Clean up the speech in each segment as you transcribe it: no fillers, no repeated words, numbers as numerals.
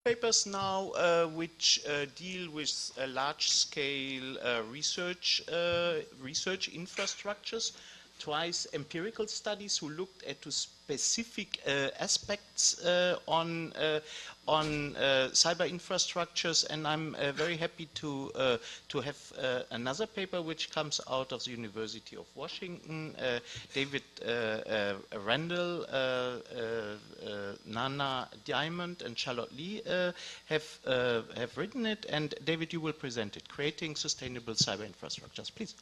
papers now which deal with large-scale research infrastructures. Twice empirical studies who looked at specific aspects on cyber infrastructures, and I'm very happy to have another paper which comes out of the University of Washington. David Randall, Nana Diamant, and Charlotte Lee have written it, and David, you will present it, Creating Sustainable Cyber Infrastructures. Please.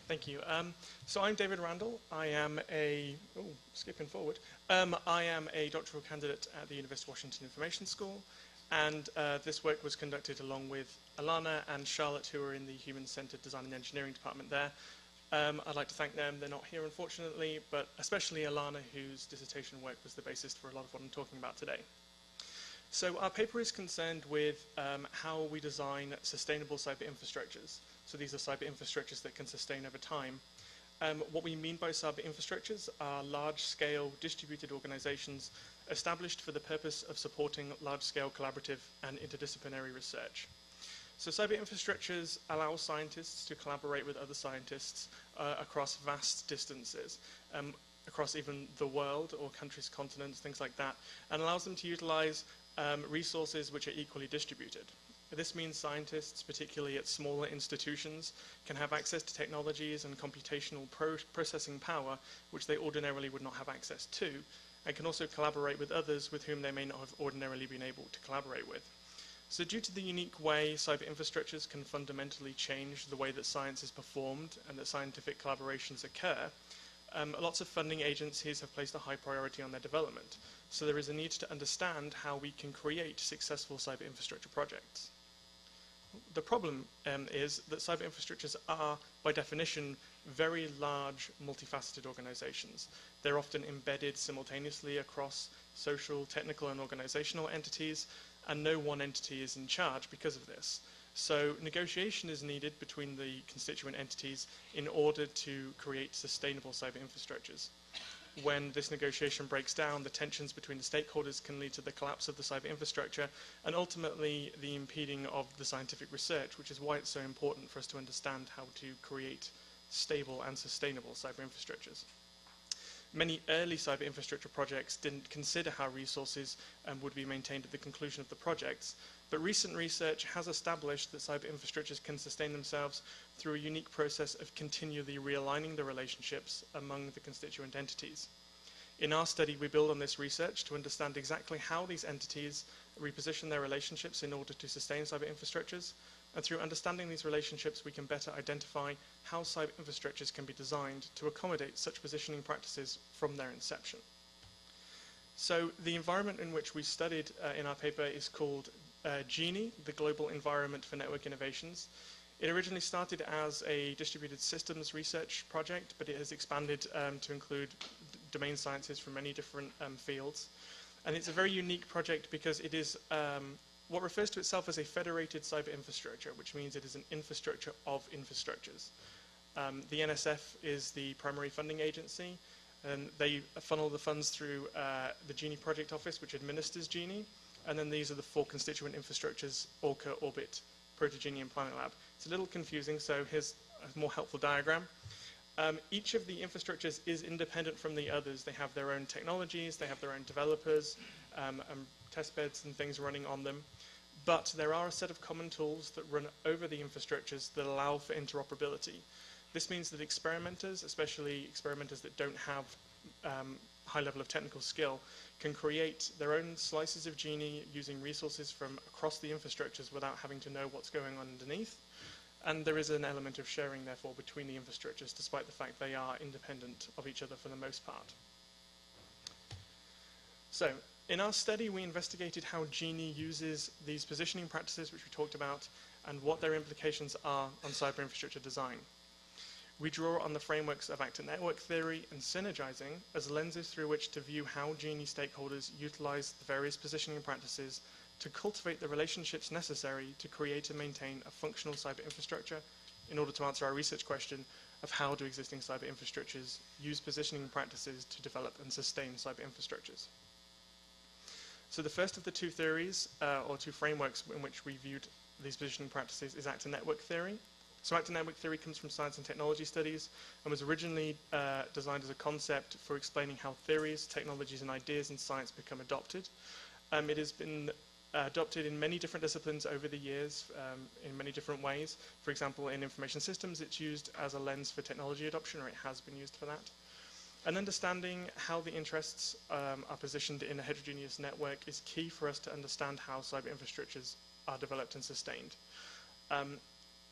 Thank you. So I'm David Randall. I am a, skipping forward, I am a doctoral candidate at the University of Washington Information School, and this work was conducted along with Ilana and Charlotte, who are in the Human-Centered Design and Engineering department there. I'd like to thank them. They're not here, unfortunately, but especially Ilana, whose dissertation work was the basis for a lot of what I'm talking about today. So our paper is concerned with how we design sustainable cyber infrastructures. So these are cyber infrastructures that can sustain over time. What we mean by cyber infrastructures are large-scale distributed organizations established for the purpose of supporting large-scale collaborative and interdisciplinary research. So cyber infrastructures allow scientists to collaborate with other scientists across vast distances, across even the world or countries, continents, things like that, and allows them to utilize resources which are equally distributed. This means scientists, particularly at smaller institutions, can have access to technologies and computational processing power which they ordinarily would not have access to, and can also collaborate with others with whom they may not have ordinarily been able to collaborate with. So due to the unique way cyber infrastructures can fundamentally change the way that science is performed and that scientific collaborations occur, lots of funding agencies have placed a high priority on their development. So there is a need to understand how we can create successful cyber infrastructure projects. The problem is that cyber infrastructures are, by definition, very large, multifaceted organizations. They're often embedded simultaneously across social, technical, and organizational entities, and no one entity is in charge because of this. So negotiation is needed between the constituent entities in order to create sustainable cyber infrastructures. When this negotiation breaks down, the tensions between the stakeholders can lead to the collapse of the cyber infrastructure and ultimately the impeding of the scientific research, which is why it's so important for us to understand how to create stable and sustainable cyber infrastructures. Many early cyber infrastructure projects didn't consider how resources would be maintained at the conclusion of the projects, but recent research has established that cyber infrastructures can sustain themselves through a unique process of continually realigning the relationships among the constituent entities. In our study, we build on this research to understand exactly how these entities reposition their relationships in order to sustain cyber infrastructures, and through understanding these relationships, we can better identify how cyber infrastructures can be designed to accommodate such positioning practices from their inception. So the environment in which we studied in our paper is called GENI, the Global Environment for Network Innovations. It originally started as a distributed systems research project, but it has expanded to include domain sciences from many different fields. And it's a very unique project because it is what refers to itself as a federated cyber infrastructure, which means it is an infrastructure of infrastructures. The NSF is the primary funding agency, and they funnel the funds through the GENI project office, which administers GENI, and then these are the four constituent infrastructures: Orca, Orbit, Proto-GENI, and PlanetLab. It's a little confusing, so here's a more helpful diagram. Each of the infrastructures is independent from the others. They have their own technologies, they have their own developers, and test beds and things running on them. But there are a set of common tools that run over the infrastructures that allow for interoperability. This means that experimenters, especially experimenters that don't have high level of technical skill, can create their own slices of GENI using resources from across the infrastructures without having to know what's going on underneath. And there is an element of sharing, therefore, between the infrastructures, despite the fact they are independent of each other for the most part. So, in our study, we investigated how GENI uses these positioning practices, which we talked about, and what their implications are on cyber infrastructure design. We draw on the frameworks of actor network theory and synergizing as lenses through which to view how GENI stakeholders utilize the various positioning practices to cultivate the relationships necessary to create and maintain a functional cyber infrastructure in order to answer our research question of how do existing cyber infrastructures use positioning practices to develop and sustain cyber infrastructures. So the first of the two theories, or two frameworks in which we viewed these positioning practices, is actor network theory. So actor network theory comes from science and technology studies and was originally designed as a concept for explaining how theories, technologies, and ideas in science become adopted. It has been adopted in many different disciplines over the years in many different ways. For example, in information systems, it's used as a lens for technology adoption, or it has been used for that. And understanding how the interests are positioned in a heterogeneous network is key for us to understand how cyber infrastructures are developed and sustained.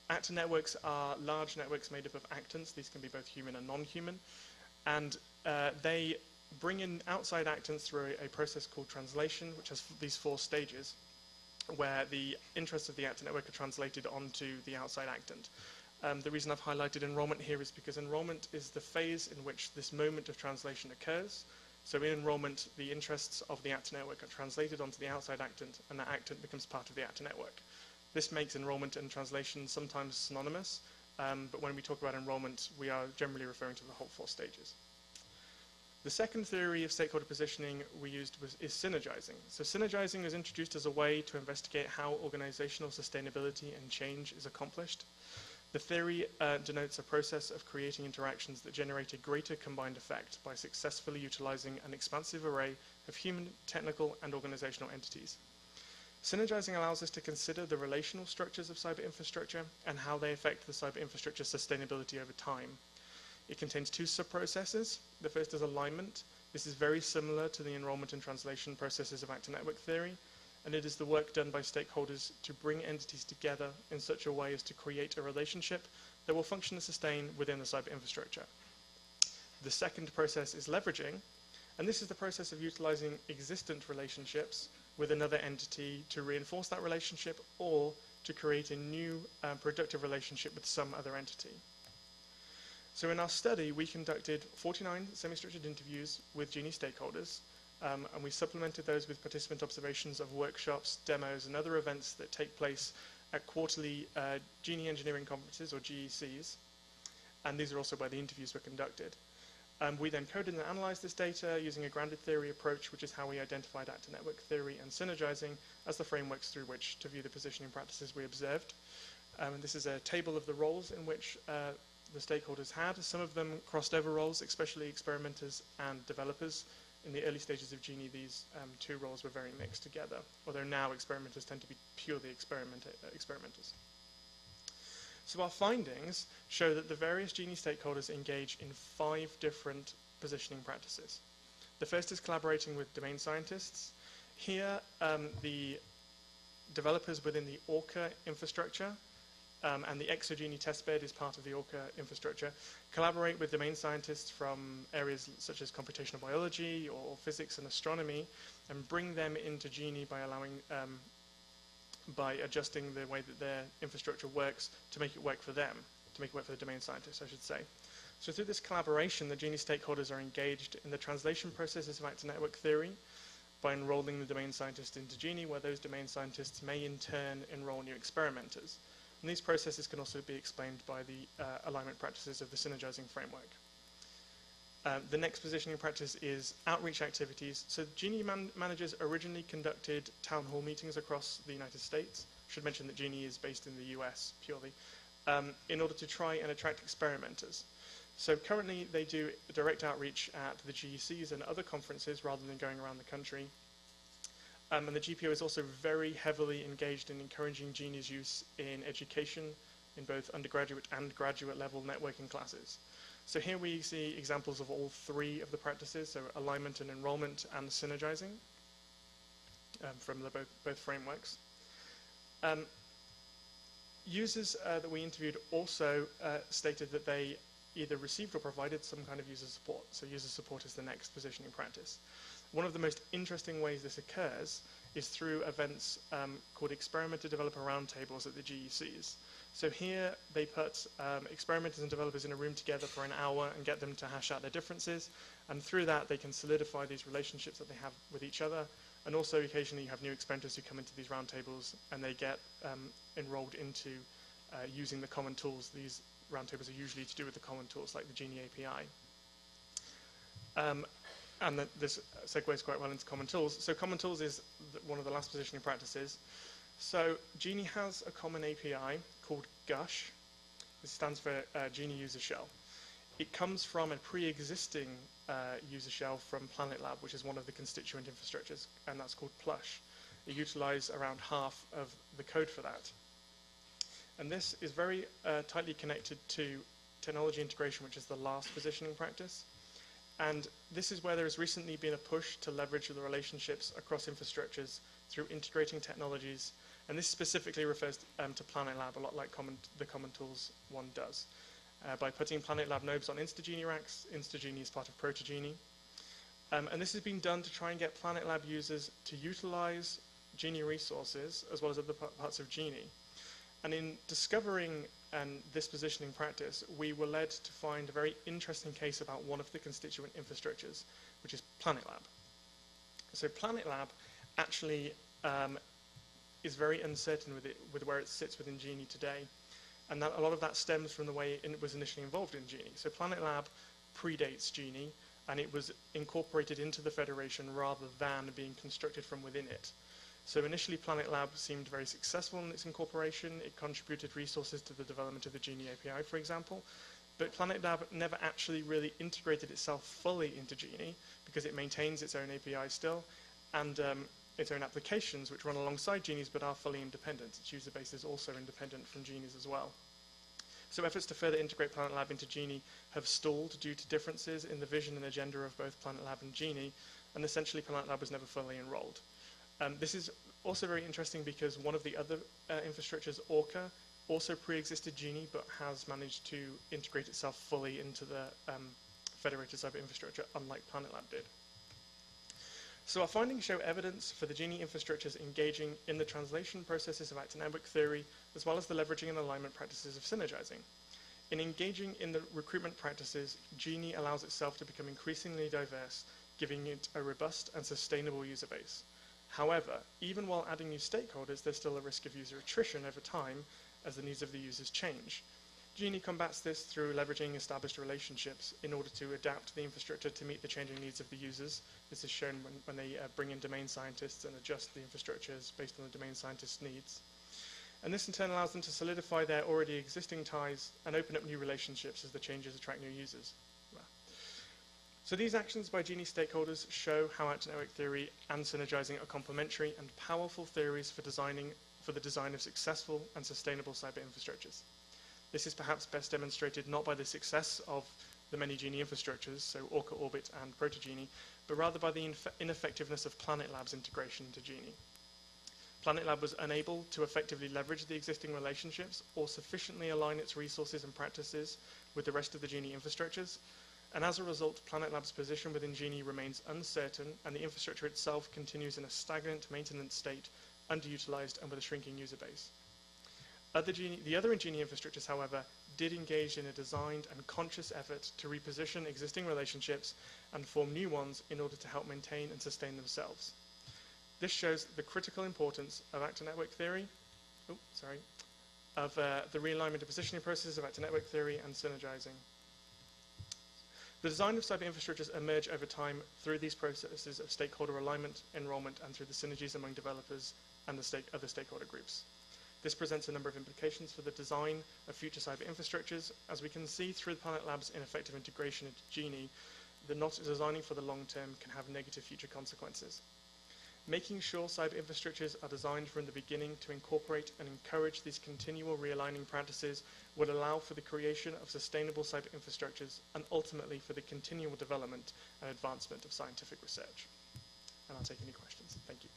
Actor networks are large networks made up of actants. These can be both human and non-human. And they bring in outside actants through a process called translation, which has these 4 stages, where the interests of the actor network are translated onto the outside actant. The reason I've highlighted enrollment here is because enrollment is the phase in which this moment of translation occurs. So in enrollment, the interests of the actor network are translated onto the outside actant, and that actant becomes part of the actor network. This makes enrollment and translation sometimes synonymous, but when we talk about enrollment, we are generally referring to the whole 4 stages. The second theory of stakeholder positioning we used is synergizing. So synergizing is introduced as a way to investigate how organizational sustainability and change is accomplished. The theory denotes a process of creating interactions that generate a greater combined effect by successfully utilizing an expansive array of human, technical, and organizational entities. Synergizing allows us to consider the relational structures of cyber infrastructure and how they affect the cyber infrastructure sustainability over time. It contains 2 sub-processes. The first is alignment. This is very similar to the enrollment and translation processes of actor network theory, and it is the work done by stakeholders to bring entities together in such a way as to create a relationship that will function and sustain within the cyber infrastructure. The second process is leveraging, and this is the process of utilizing existent relationships with another entity to reinforce that relationship or to create a new productive relationship with some other entity. So in our study, we conducted 49 semi-structured interviews with GENI stakeholders, and we supplemented those with participant observations of workshops, demos, and other events that take place at quarterly GENI engineering conferences, or GECs, and these are also where the interviews were conducted. We then coded and analyzed this data using a grounded theory approach, which is how we identified actor network theory and synergizing as the frameworks through which to view the positioning practices we observed. And this is a table of the roles in which the stakeholders had. Some of them crossed over roles, especially experimenters and developers. In the early stages of GENI, these 2 roles were very mixed together, although now experimenters tend to be purely experimenters. So our findings show that the various GENI stakeholders engage in 5 different positioning practices. The first is collaborating with domain scientists. Here, the developers within the ORCA infrastructure and the ExoGENI testbed is part of the ORCA infrastructure, collaborate with domain scientists from areas such as computational biology or physics and astronomy, and bring them into GENI by allowing, by adjusting the way that their infrastructure works to make it work for them, to make it work for the domain scientists, I should say. So through this collaboration, the GENI stakeholders are engaged in the translation processes of actor network theory by enrolling the domain scientists into GENI, where those domain scientists may in turn enroll new experimenters. And these processes can also be explained by the alignment practices of the synergizing framework. The next positioning practice is outreach activities. So GENI managers originally conducted town hall meetings across the United States. I should mention that GENI is based in the US purely, in order to try and attract experimenters. So currently they do direct outreach at the GECs and other conferences rather than going around the country. And the GPO is also very heavily engaged in encouraging GENI's use in education in both undergraduate and graduate level networking classes. So here we see examples of all 3 of the practices, so alignment and enrollment and synergizing from the both frameworks. Users that we interviewed also stated that they either received or provided some kind of user support. So user support is the next positioning practice. One of the most interesting ways this occurs is through events called experimenter developer roundtables at the GECs. So here they put experimenters and developers in a room together for an hour and get them to hash out their differences, and through that they can solidify these relationships that they have with each other, and also occasionally you have new experimenters who come into these roundtables and they get enrolled into using the common tools. These roundtables are usually to do with the common tools like the GENI API. And this segues quite well into Common Tools. So Common Tools is one of the last positioning practices. So GENI has a common API called GUSH. This stands for GENI User Shell. It comes from a pre-existing user shell from PlanetLab, which is one of the constituent infrastructures, and that's called Plush. It utilizes around half of the code for that. And this is very tightly connected to technology integration, which is the last positioning practice. And this is where there has recently been a push to leverage the relationships across infrastructures through integrating technologies. And this specifically refers to PlanetLab, a lot like the Common Tools one does. By putting PlanetLab nobes on InstaGENI racks, InstaGENI is part of ProtoGENI. And this has been done to try and get PlanetLab users to utilize GENI resources as well as other parts of GENI. And in discovering this positioning practice, we were led to find a very interesting case about one of the constituent infrastructures, which is PlanetLab. So PlanetLab actually is very uncertain with where it sits within GENI today, and that a lot of that stems from the way it was initially involved in GENI. So PlanetLab predates GENI, and it was incorporated into the Federation rather than being constructed from within it. So initially PlanetLab seemed very successful in its incorporation. It contributed resources to the development of the GENI API, for example. But PlanetLab never actually really integrated itself fully into GENI because it maintains its own API still and its own applications which run alongside GENI's but are fully independent. Its user base is also independent from GENI's as well. So efforts to further integrate PlanetLab into GENI have stalled due to differences in the vision and agenda of both PlanetLab and GENI, and essentially PlanetLab was never fully enrolled. This is also very interesting because one of the other infrastructures, Orca, also pre-existed GENI but has managed to integrate itself fully into the federated cyber infrastructure, unlike PlanetLab did. So our findings show evidence for the GENI infrastructures engaging in the translation processes of active network theory, as well as the leveraging and alignment practices of synergizing. In engaging in the recruitment practices, GENI allows itself to become increasingly diverse, giving it a robust and sustainable user base. However, even while adding new stakeholders, there's still a risk of user attrition over time as the needs of the users change. GENI combats this through leveraging established relationships in order to adapt the infrastructure to meet the changing needs of the users. This is shown when they bring in domain scientists and adjust the infrastructures based on the domain scientists' needs. And this in turn allows them to solidify their already existing ties and open up new relationships as the changes attract new users. So these actions by GENI stakeholders show how active network theory and synergizing are complementary and powerful theories for the design of successful and sustainable cyber infrastructures. This is perhaps best demonstrated not by the success of the many GENI infrastructures, so Orca, Orbit, and ProtoGENI, but rather by the ineffectiveness of PlanetLab's integration into GENI. PlanetLab was unable to effectively leverage the existing relationships or sufficiently align its resources and practices with the rest of the GENI infrastructures, and as a result, PlanetLab's position within GENI remains uncertain, and the infrastructure itself continues in a stagnant maintenance state, underutilized and with a shrinking user base. The other GENI infrastructures, however, did engage in a designed and conscious effort to reposition existing relationships and form new ones in order to help maintain and sustain themselves. This shows the critical importance of active network theory, of the realignment and positioning processes of active network theory and synergizing. The design of cyber infrastructures emerge over time through these processes of stakeholder alignment, enrollment, and through the synergies among developers and the other stakeholder groups. This presents a number of implications for the design of future cyber infrastructures. As we can see through PlanetLab's ineffective integration into GENI, the not designing for the long term can have negative future consequences. Making sure cyber infrastructures are designed from the beginning to incorporate and encourage these continual realigning practices would allow for the creation of sustainable cyber infrastructures and ultimately for the continual development and advancement of scientific research. And I'll take any questions. Thank you.